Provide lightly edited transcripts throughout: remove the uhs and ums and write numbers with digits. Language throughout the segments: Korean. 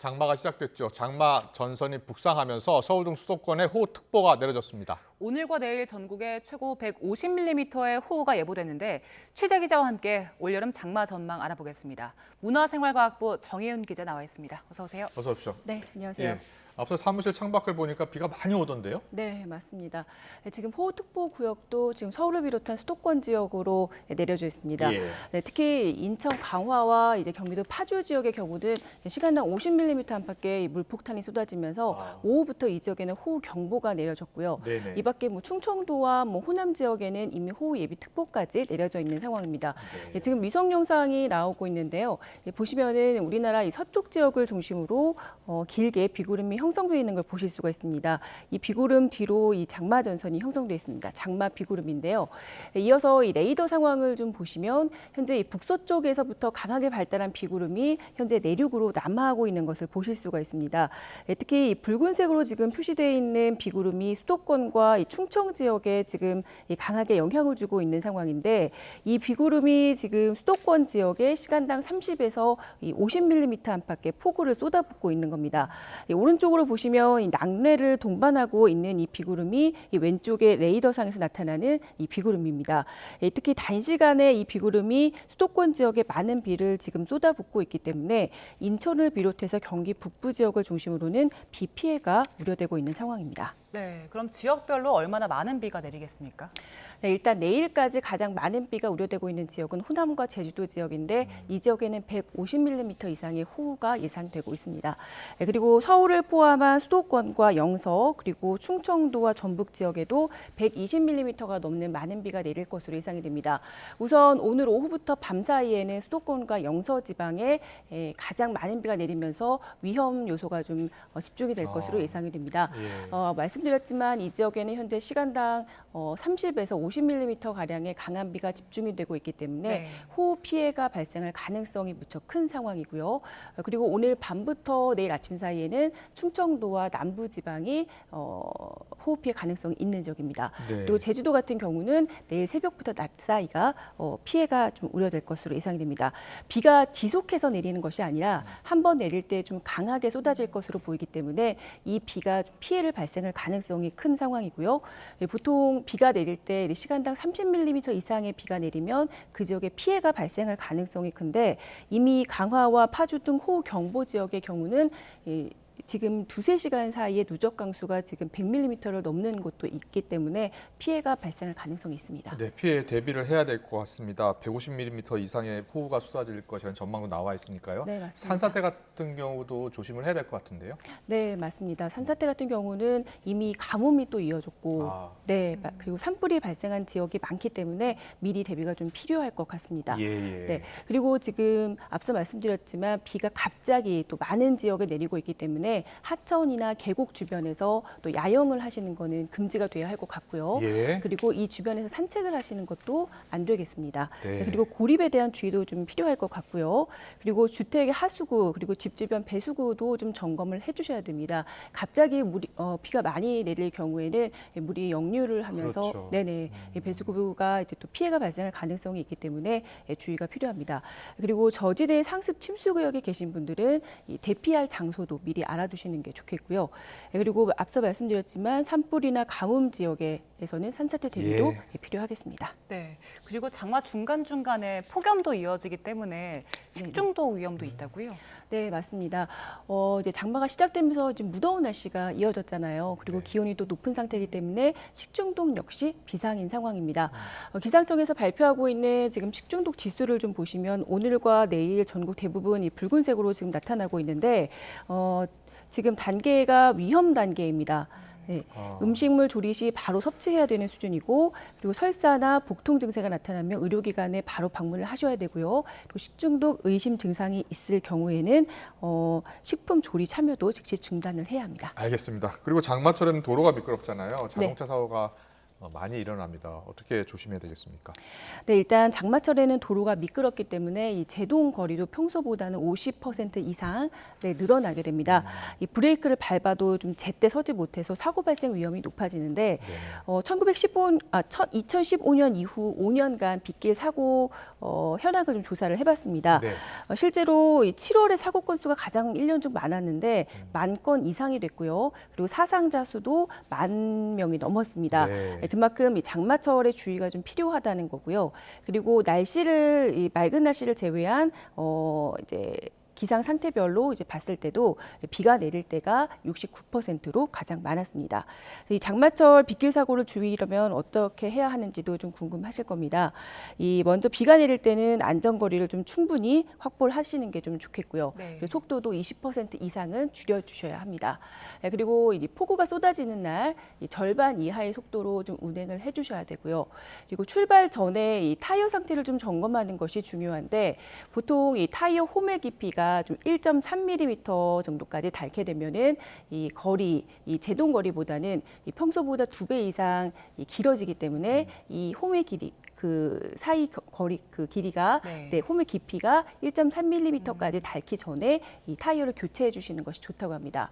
장마가 시작됐죠. 장마 전선이 북상하면서 서울 등 수도권에 호우특보가 내려졌습니다. 오늘과 내일 전국에 최고 150mm의 호우가 예보됐는데 취재 기자와 함께 올여름 장마 전망 알아보겠습니다. 문화생활과학부 정혜윤 기자 나와 있습니다. 어서 오세요. 어서 오십시오. 네, 안녕하세요. 예, 앞서 사무실 창밖을 보니까 비가 많이 오던데요? 네, 맞습니다. 지금 호우특보 구역도 지금 서울을 비롯한 수도권 지역으로 내려져 있습니다. 예. 네, 특히 인천 강화와 이제 경기도 파주 지역의 경우는 시간당 50mm 안팎의 물폭탄이 쏟아지면서 오후부터 이 지역에는 호우 경보가 내려졌고요. 네네. 이 밖에 충청도와 호남 지역에는 이미 호우 예비 특보까지 내려져 있는 상황입니다. 네. 지금 위성 영상이 나오고 있는데요. 보시면은 우리나라 이 서쪽 지역을 중심으로 길게 비구름이 형성되어 있는 걸 보실 수가 있습니다. 이 비구름 뒤로 이 장마 전선이 형성되어 있습니다. 장마 비구름인데요. 이어서 이 레이더 상황을 좀 보시면 현재 이 북서쪽에서부터 강하게 발달한 비구름이 현재 내륙으로 남하하고 있는 것을 보실 수가 있습니다. 특히 이 붉은색으로 지금 표시되어 있는 비구름이 수도권과 이 충청 지역에 지금 강하게 영향을 주고 있는 상황인데 이 비구름이 지금 수도권 지역에 시간당 30에서 50mm 안팎의 폭우를 쏟아붓고 있는 겁니다. 오른쪽으로 보시면 이 낙뢰를 동반하고 있는 이 비구름이 이 왼쪽에 레이더상에서 나타나는 이 비구름입니다. 특히 단시간에 이 비구름이 수도권 지역에 많은 비를 지금 쏟아붓고 있기 때문에 인천을 비롯해서 경기 북부 지역을 중심으로는 비 피해가 우려되고 있는 상황입니다. 네, 그럼 지역별로 얼마나 많은 비가 내리겠습니까? 네, 일단 내일까지 가장 많은 비가 우려되고 있는 지역은 호남과 제주도 지역인데 이 지역에는 150mm 이상의 호우가 예상되고 있습니다. 네, 그리고 서울을 포함한 수도권과 영서 그리고 충청도와 전북 지역에도 120mm가 넘는 많은 비가 내릴 것으로 예상이 됩니다. 우선 오늘 오후부터 밤 사이에는 수도권과 영서 지방에 가장 많은 비가 내리면서 위험 요소가 좀 집중이 될 것으로 예상이 됩니다. 예. 말씀드렸지만 이 지역에는 현재 시간당 30에서 50mm 가량의 강한 비가 집중이 되고 있기 때문에 네. 호우 피해가 발생할 가능성이 무척 큰 상황이고요. 그리고 오늘 밤부터 내일 아침 사이에는 충청도와 남부 지방이 호우 피해 가능성이 있는 지역입니다. 네. 그리고 제주도 같은 경우는 내일 새벽부터 낮 사이가 피해가 좀 우려될 것으로 예상이 됩니다. 비가 지속해서 내리는 것이 아니라 한 번 내릴 때 좀 강하게 쏟아질 것으로 보이기 때문에 이 비가 좀 피해를 발생할 가능성이 큰 상황이고요. 보통 비가 내릴 때 시간당 30mm 이상의 비가 내리면 그 지역에 피해가 발생할 가능성이 큰데 이미 강화와 파주 등 호우 경보 지역의 경우는 지금 2~3시간 사이에 누적 강수가 지금 100mm를 넘는 곳도 있기 때문에 피해가 발생할 가능성이 있습니다. 네, 피해 대비를 해야 될 것 같습니다. 150mm 이상의 호우가 쏟아질 것이라는 전망도 나와 있으니까요. 네, 맞습니다. 산사태 같은 경우도 조심을 해야 될 것 같은데요. 네, 맞습니다. 산사태 같은 경우는 이미 가뭄이 또 이어졌고, 네, 그리고 산불이 발생한 지역이 많기 때문에 미리 대비가 좀 필요할 것 같습니다. 예, 예. 네, 그리고 지금 앞서 말씀드렸지만 비가 갑자기 또 많은 지역에 내리고 있기 때문에 하천이나 계곡 주변에서 또 야영을 하시는 거는 금지가 돼야 할 것 같고요. 예. 그리고 이 주변에서 산책을 하시는 것도 안 되겠습니다. 네. 그리고 고립에 대한 주의도 좀 필요할 것 같고요. 그리고 주택의 하수구 그리고 집 주변 배수구도 좀 점검을 해주셔야 됩니다. 갑자기 비가 많이 내릴 경우에는 물이 역류를 하면서 그렇죠. 네네 이 배수구가 이제 또 피해가 발생할 가능성이 있기 때문에 주의가 필요합니다. 그리고 저지대 상습 침수 구역에 계신 분들은 이 대피할 장소도 미리 알아두시는 게 좋겠고요. 그리고 앞서 말씀드렸지만 산불이나 가뭄 지역에서는 산사태 대비도 필요하겠습니다. 네, 그리고 장마 중간중간에 폭염도 이어지기 때문에 식중독 위험도 있다고요? 네, 맞습니다. 이제 장마가 시작되면서 지금 무더운 날씨가 이어졌잖아요. 그리고 기온이 또 높은 상태이기 때문에 식중독 역시 비상인 상황입니다. 기상청에서 발표하고 있는 지금 식중독 지수를 좀 보시면 오늘과 내일 전국 대부분 이 붉은색으로 지금 나타나고 있는데 지금 단계가 위험 단계입니다. 네, 음식물 조리 시 바로 섭취해야 되는 수준이고 그리고 설사나 복통 증세가 나타나면 의료기관에 바로 방문을 하셔야 되고요. 그리고 식중독 의심 증상이 있을 경우에는 식품 조리 참여도 즉시 중단을 해야 합니다. 알겠습니다. 그리고 장마철에는 도로가 미끄럽잖아요. 자동차 사고가 많이 일어납니다. 어떻게 조심해야 되겠습니까? 네, 일단 장마철에는 도로가 미끄럽기 때문에 이 제동 거리도 평소보다는 50% 이상 늘어나게 됩니다. 이 브레이크를 밟아도 좀 제때 서지 못해서 사고 발생 위험이 높아지는데 2015년 이후 5년간 빗길 사고 현황을 좀 조사를 해봤습니다. 네. 실제로 7월에 사고 건수가 가장 1년 중 많았는데 10,000건 이상이 됐고요. 그리고 사상자 수도 10,000명이 넘었습니다. 네. 그만큼 이 장마철에 주의가 좀 필요하다는 거고요. 그리고 이 맑은 날씨를 제외한 이제 기상 상태별로 이제 봤을 때도 비가 내릴 때가 69%로 가장 많았습니다. 그래서 이 장마철 빗길 사고를 줄이려면 어떻게 해야 하는지도 좀 궁금하실 겁니다. 먼저 비가 내릴 때는 안전거리를 좀 충분히 확보를 하시는 게 좀 좋겠고요. 네. 그리고 속도도 20% 이상은 줄여주셔야 합니다. 그리고 이 폭우가 쏟아지는 날 이 절반 이하의 속도로 좀 운행을 해주셔야 되고요. 그리고 출발 전에 이 타이어 상태를 좀 점검하는 것이 중요한데 보통 이 타이어 홈의 깊이가 좀 1.3mm 정도까지 닳게 되면은 이 제동 거리보다는 이 평소보다 2배 이상 길어지기 때문에 이 홈의 길이 그 사이 거리 그 길이가 홈의 깊이가 1.3mm까지 닳기 전에 이 타이어를 교체해 주시는 것이 좋다고 합니다.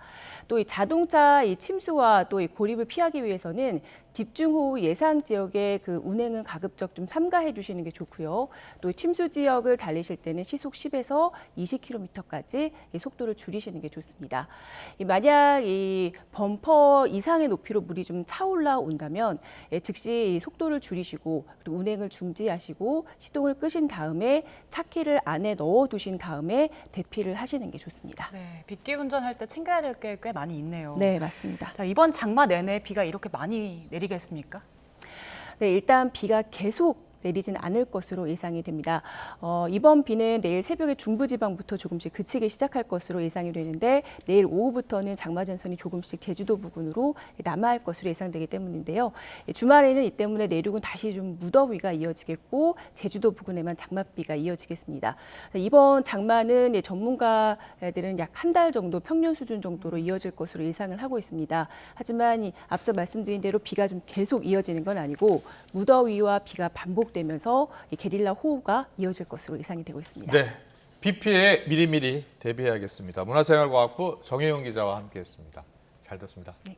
또 이 자동차 침수와 또 이 고립을 피하기 위해서는 집중호우 예상 지역의 그 운행은 가급적 좀 삼가해 주시는 게 좋고요. 또 침수 지역을 달리실 때는 시속 10에서 20km까지 이 속도를 줄이시는 게 좋습니다. 만약 이 범퍼 이상의 높이로 물이 좀 차올라 온다면 즉시 이 속도를 줄이시고 그리고 운행을 중지하시고 시동을 끄신 다음에 차키를 안에 넣어 두신 다음에 대피를 하시는 게 좋습니다. 네, 빗길 운전할 때 챙겨야 될 게 꽤 많이 있네요. 네, 맞습니다. 자, 이번 장마 내내 비가 이렇게 많이 내리겠습니까? 네, 일단 비가 계속 내리지는 않을 것으로 예상이 됩니다. 이번 비는 내일 새벽에 중부지방부터 조금씩 그치기 시작할 것으로 예상이 되는데 내일 오후부터는 장마전선이 조금씩 제주도 부근으로 남하할 것으로 예상되기 때문인데요. 주말에는 이 때문에 내륙은 다시 좀 무더위가 이어지겠고 제주도 부근에만 장맛비가 이어지겠습니다. 이번 장마는 전문가들은 약 한 달 정도 평년 수준 정도로 이어질 것으로 예상을 하고 있습니다. 하지만 앞서 말씀드린 대로 비가 좀 계속 이어지는 건 아니고 무더위와 비가 반복되면서 이 게릴라 호우가 이어질 것으로 예상이 되고 있습니다. 네, 비 피해에 미리미리 대비해야겠습니다. 문화생활과학부 정혜영 기자와 함께했습니다. 잘 듣습니다. 네.